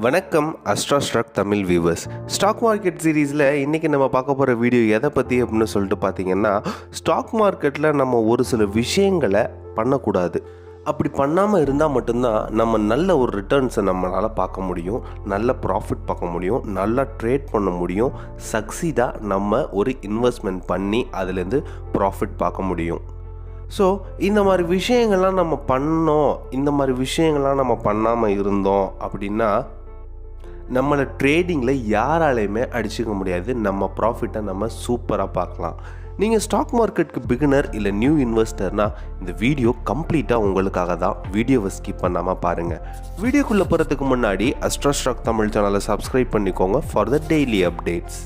வணக்கம் Astra stock Tamil viewers. Stock market சீரீஸில் இன்றைக்கி நம்ம பார்க்க போகிற வீடியோ எதை பற்றி அப்படின்னு சொல்லிட்டு பார்த்தீங்கன்னா, ஸ்டாக் மார்க்கெட்டில் நம்ம ஒரு சில விஷயங்களை பண்ணக்கூடாது. அப்படி பண்ணாமல் இருந்தால் மட்டும்தான் நம்ம நல்ல ஒரு ரிட்டர்ன்ஸை நம்மளால் பார்க்க முடியும், நல்ல ப்ராஃபிட் பார்க்க முடியும், நல்லா ட்ரேட் பண்ண முடியும், சக்சீடாக நம்ம ஒரு இன்வெஸ்ட்மெண்ட் பண்ணி அதுலேருந்து ப்ராஃபிட் பார்க்க முடியும். ஸோ இந்த மாதிரி விஷயங்கள்லாம் நம்ம பண்ணோம், இந்த மாதிரி விஷயங்கள்லாம் நம்ம பண்ணாமல் இருந்தோம் அப்படின்னா நம்மளை ட்ரேடிங்கில் யாராலையுமே அடிச்சுக்க முடியாது. நம்ம ப்ராஃபிட்டை நம்ம சூப்பராக பார்க்கலாம். நீங்கள் ஸ்டாக் மார்க்கெட்டுக்கு பிகினர் இல்லை நியூ இன்வெஸ்டர்னால் இந்த வீடியோ கம்ப்ளீட்டாக உங்களுக்காக தான். வீடியோவை ஸ்கிப் பண்ணாமல் பாருங்கள். வீடியோக்குள்ளே போகிறதுக்கு முன்னாடி அஸ்ட்ரா ஸ்டாக் தமிழ் சேனலை சப்ஸ்கிரைப் பண்ணிக்கோங்க for the daily updates.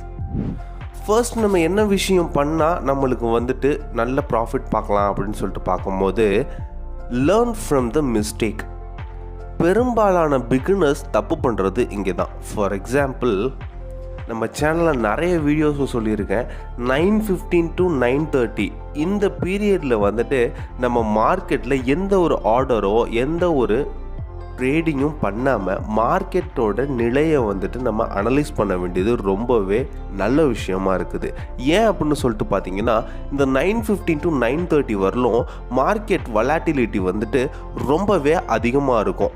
First நம்ம என்ன விஷயம் பண்ணால் நம்மளுக்கு நல்ல ப்ராஃபிட் பார்க்கலாம் அப்படின்னு சொல்லிட்டு பார்க்கும்போது, லேர்ன் ஃப்ரம் த மிஸ்டேக். பெரும்பாலான பிகினர்ஸ் தப்பு பண்ணுறது இங்கே தான். ஃபார் எக்ஸாம்பிள், நம்ம சேனலில் நிறைய வீடியோஸும் சொல்லியிருக்கேன். 9:15 to 9:30 இந்த பீரியடில் நம்ம மார்க்கெட்டில் எந்த ஒரு ஆர்டரோ எந்த ஒரு ட்ரேடிங்கும் பண்ணாமல் மார்க்கெட்டோட நிலையை நம்ம அனலைஸ் பண்ண வேண்டியது ரொம்பவே நல்ல விஷயமா இருக்குது. ஏன் அப்படின்னு சொல்லிட்டு பார்த்தீங்கன்னா, இந்த 9:15 to 9:30 வரலும் மார்க்கெட் வொலாட்டிலிட்டி ரொம்பவே அதிகமாக இருக்கும்.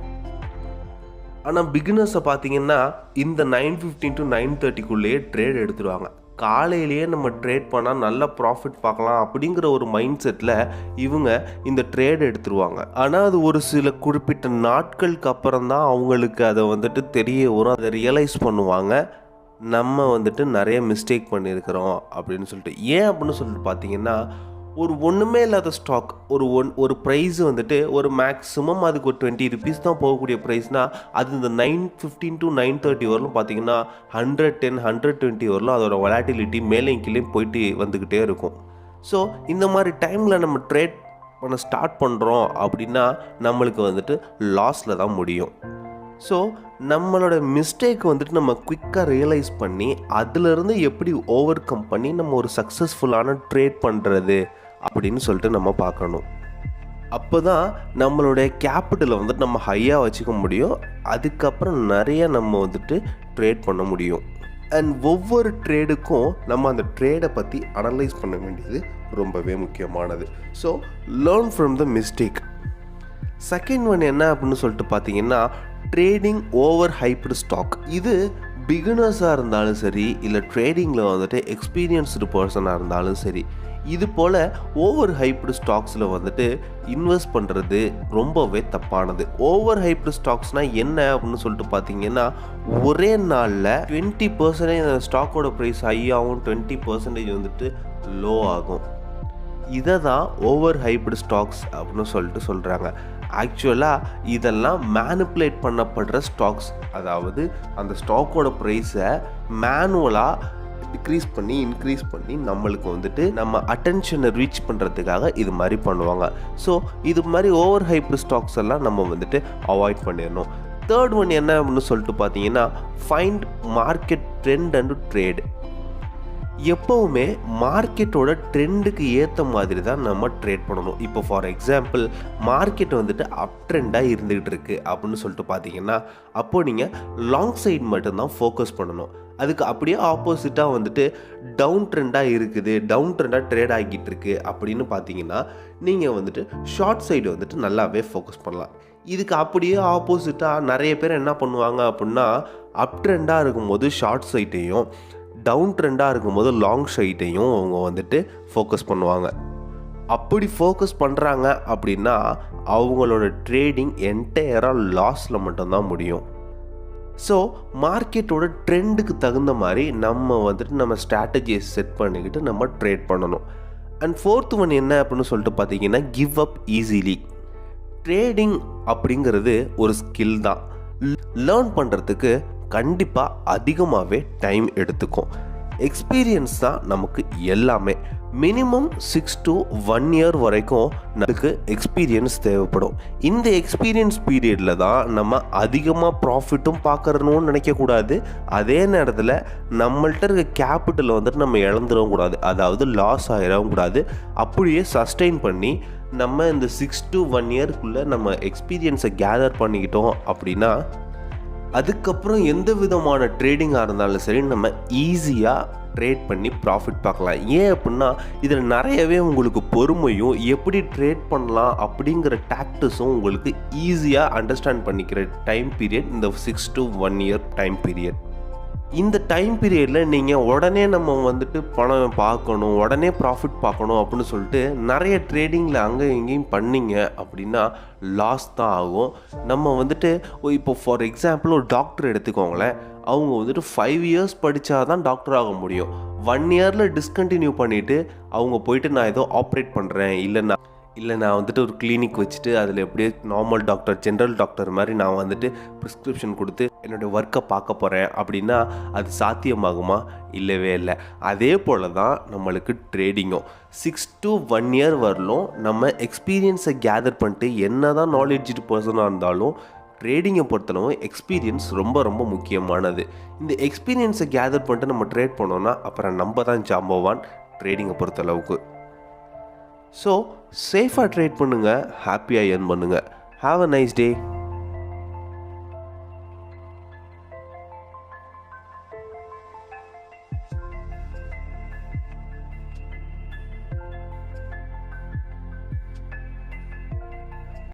ஆனால் பிகினர்ஸை பார்த்தீங்கன்னா இந்த 9:15 to 9:30க்குள்ளேயே ட்ரேட் எடுத்துடுவாங்க. காலையிலேயே நம்ம ட்ரேட் பண்ணால் நல்ல ப்ராஃபிட் பார்க்கலாம் அப்படிங்கிற ஒரு மைண்ட் செட்டில் இவங்க இந்த ட்ரேட் எடுத்துருவாங்க. ஆனால் அது ஒரு சில குறிப்பிட்ட நாட்களுக்கு அப்புறம் தான் அவங்களுக்கு அதை தெரிய வரும், அதை ரியலைஸ் பண்ணுவாங்க, நம்ம நிறைய மிஸ்டேக் பண்ணியிருக்கிறோம் அப்படின்னு சொல்லிட்டு. ஏன் அப்படின்னு சொல்லிட்டு பார்த்தீங்கன்னா, ஒரு ஒன்றுமே இல்லாத ஸ்டாக் ஒரு ப்ரைஸ் ஒரு மேக்ஸிமம் அதுக்கு ஒரு 20 rupees தான் போகக்கூடிய ப்ரைஸ்னால், அது இந்த 9:15 to 9:30 வரலும் பார்த்தீங்கன்னா 110, 120 வரலும் அதோட வொலாட்டிலிட்டி மேலேயும் கீழே போயிட்டு வந்துக்கிட்டே இருக்கும். ஸோ இந்த மாதிரி டைமில் நம்ம ட்ரேட் பண்ண ஸ்டார்ட் பண்ணுறோம் அப்படின்னா நம்மளுக்கு லாஸில் தான் முடியும். ஸோ நம்மளோட மிஸ்டேக் நம்ம குயிக்காக ரியலைஸ் பண்ணி அதிலிருந்து எப்படி ஓவர் கம் பண்ணி நம்ம ஒரு சக்ஸஸ்ஃபுல்லான ட்ரேட் பண்ணுறது அப்படின்னு சொல்லிட்டு நம்ம பார்க்கணும். அப்போ தான் நம்மளுடைய கேபிட்டலை நம்ம ஹையாக வச்சுக்க முடியும். அதுக்கப்புறம் நிறைய நம்ம ட்ரேட் பண்ண முடியும். அண்ட் ஒவ்வொரு ட்ரேடுக்கும் நம்ம அந்த ட்ரேடை பற்றி அனலைஸ் பண்ண வேண்டியது ரொம்பவே முக்கியமானது. So learn from the mistake. Second one என்ன அப்படின்னு சொல்லிட்டு பார்த்தீங்கன்னா, ட்ரேடிங் ஓவர் ஹைப்டு ஸ்டாக். இது பிகினர்ஸாக இருந்தாலும் சரி, இல்லை ட்ரேடிங்கில் எக்ஸ்பீரியன்ஸ்டு பர்சனாக இருந்தாலும் சரி, இது போல் ஓவர் ஹைப்டு ஸ்டாக்ஸில் இன்வெஸ்ட் பண்ணுறது ரொம்பவே தப்பானது. ஓவர் ஹைப்டு ஸ்டாக்ஸ்னால் என்ன அப்படின்னு சொல்லிட்டு பார்த்தீங்கன்னா, ஒரே நாளில் 20% அந்த ஸ்டாக்கோட ப்ரைஸ் ஹை ஆகும், 20% லோ ஆகும். இதை தான் ஓவர் ஹைப்டு ஸ்டாக்ஸ் அப்படின்னு சொல்லிட்டு சொல்கிறாங்க. ஆக்சுவலாக இதெல்லாம் மேனிப்புலேட் பண்ணப்படுற ஸ்டாக்ஸ். அதாவது அந்த ஸ்டாக்கோட ப்ரைஸை மேனுவலாக டிக்ரீஸ் பண்ணி இன்க்ரீஸ் பண்ணி நம்மளுக்கு நம்ம அட்டென்ஷனை ரீச் பண்ணுறதுக்காக இது மாதிரி பண்ணுவாங்க. ஸோ இது மாதிரி ஓவர் ஹைப்டு ஸ்டாக்ஸ் எல்லாம் நம்ம அவாய்ட் பண்ணிடணும். தேர்ட் ஒன் என்ன அப்படின்னு சொல்லிட்டு பார்த்தீங்கன்னா, find market trend and trade. எப்போவுமே மார்க்கெட்டோட ட்ரெண்டுக்கு ஏற்ற மாதிரி தான் நம்ம ட்ரேட் பண்ணணும். இப்போ ஃபார் எக்ஸாம்பிள், மார்க்கெட் அப் ட்ரெண்டாக இருந்துகிட்டு இருக்கு அப்படின்னு சொல்லிட்டு பார்த்தீங்கன்னா, அப்போது நீங்கள் லாங் சைடு மட்டும்தான் ஃபோக்கஸ் பண்ணணும். அதுக்கு அப்படியே ஆப்போசிட்டாக டவுன் ட்ரெண்டாக இருக்குது, டவுன் ட்ரெண்டாக ட்ரேட் ஆகிட்டு இருக்கு அப்படின்னு பார்த்தீங்கன்னா, நீங்கள் ஷார்ட் சைடு நல்லாவே ஃபோக்கஸ் பண்ணலாம். இதுக்கு அப்படியே ஆப்போசிட்டாக நிறைய பேர் என்ன பண்ணுவாங்க அப்படின்னா, அப் ட்ரெண்டாக இருக்கும்போது ஷார்ட் சைட்டையும், டவுன் ட்ரெண்டாக இருக்கும்போது லாங் சைட்டையும் அவங்க ஃபோக்கஸ் பண்ணுவாங்க. அப்படி ஃபோக்கஸ் பண்ணுறாங்க அப்படின்னா அவங்களோட ட்ரேடிங் என்டையராக லாஸில் மட்டும்தான் முடியும். ஸோ மார்க்கெட்டோட ட்ரெண்டுக்கு தகுந்த மாதிரி நம்ம நம்ம ஸ்ட்ராட்டஜியை செட் பண்ணிக்கிட்டு நம்ம ட்ரேட் பண்ணணும். அண்ட் ஃபோர்த் ஒன் என்ன அப்படின்னு சொல்லிட்டு பார்த்தீங்கன்னா, கிவ் அப் ஈஸிலி. ட்ரேடிங் அப்படிங்கிறது ஒரு ஸ்கில் தான். லேர்ன் பண்ணுறதுக்கு கண்டிப்பாக அதிகமாகவே டைம் எடுத்துக்கும். எக்ஸ்பீரியன்ஸ் தான் நமக்கு எல்லாமே. மினிமம் 6 to 1 year வரைக்கும் நமக்கு எக்ஸ்பீரியன்ஸ் தேவைப்படும். இந்த எக்ஸ்பீரியன்ஸ் பீரியடில் தான் நம்ம அதிகமாக ப்ராஃபிட்டும் பார்க்கறணும்னு நினைக்கக்கூடாது. அதே நேரத்தில் நம்மள்கிட்ட இருக்க கேபிட்டலை நம்ம இழந்துடவும் கூடாது, அதாவது லாஸ் ஆகிடவும் கூடாது. அப்படியே சஸ்டெயின் பண்ணி நம்ம இந்த 6 to 1 yearக்குள்ளே நம்ம எக்ஸ்பீரியன்ஸை கேதர் பண்ணிக்கிட்டோம் அப்படின்னா அதுக்கப்புறம் எந்த விதமான ட்ரேடிங்காக இருந்தாலும் சரி நம்ம ஈஸியாக ட்ரேட் பண்ணி ப்ராஃபிட் பார்க்கலாம். ஏன் அப்படின்னா இதில் நிறையவே உங்களுக்கு பொறுமையும் எப்படி ட்ரேட் பண்ணலாம் அப்படிங்கிற டாக்டிஸும் உங்களுக்கு ஈஸியாக அண்டர்ஸ்டாண்ட் பண்ணிக்கிற டைம் பீரியட் இந்த 6 to 1 year டைம் பீரியட். இந்த டைம் பீரியடில் நீங்கள் உடனே நம்ம வந்துட்டு பணம் பார்க்கணும், உடனே ப்ராஃபிட் பார்க்கணும் அப்படின்னு சொல்லிட்டு நிறைய ட்ரேடிங்கில் அங்கே எங்கேயும் பண்ணிங்க அப்படின்னா லாஸ் தான் ஆகும். நம்ம வந்துட்டு இப்போ ஃபார் எக்ஸாம்பிள் ஒரு டாக்டர் எடுத்துக்கோங்களேன். அவங்க வந்துட்டு 5 years படித்தா தான் டாக்டர் ஆக முடியும். 1 yearல டிஸ்கண்டினியூ பண்ணிவிட்டு அவங்க போயிட்டு நான் ஏதோ ஆப்ரேட் பண்ணுறேன், இல்லை நான் வந்துட்டு ஒரு கிளினிக் வச்சுட்டு அதில் எப்படியே நார்மல் டாக்டர், ஜென்ரல் டாக்டர் மாதிரி நான் வந்துட்டு ப்ரிஸ்கிரிப்ஷன் கொடுத்து என்னுடைய ஒர்க்கை பார்க்க போகிறேன் அப்படின்னா அது சாத்தியமாகுமா? இல்லவே இல்லை. அதே போல் தான் நம்மளுக்கு ட்ரேடிங்கும் 6 to 1 year வரலும் நம்ம எக்ஸ்பீரியன்ஸை கேதர் பண்ணிட்டு என்ன தான் நாலேஜ் பர்சனாக இருந்தாலும் ட்ரேடிங்கை பொறுத்தளவு எக்ஸ்பீரியன்ஸ் ரொம்ப ரொம்ப முக்கியமானது. இந்த எக்ஸ்பீரியன்ஸை கேதர் பண்ணிட்டு நம்ம ட்ரேட் பண்ணோன்னா அப்புறம் நம்ம தான் ஜாம்பவான் ட்ரேடிங்கை பொறுத்தளவுக்கு. ஸோ சேஃபாக ட்ரேட் பண்ணுங்கள், ஹாப்பியாக ஏர்ன் பண்ணுங்கள். Have a nice day.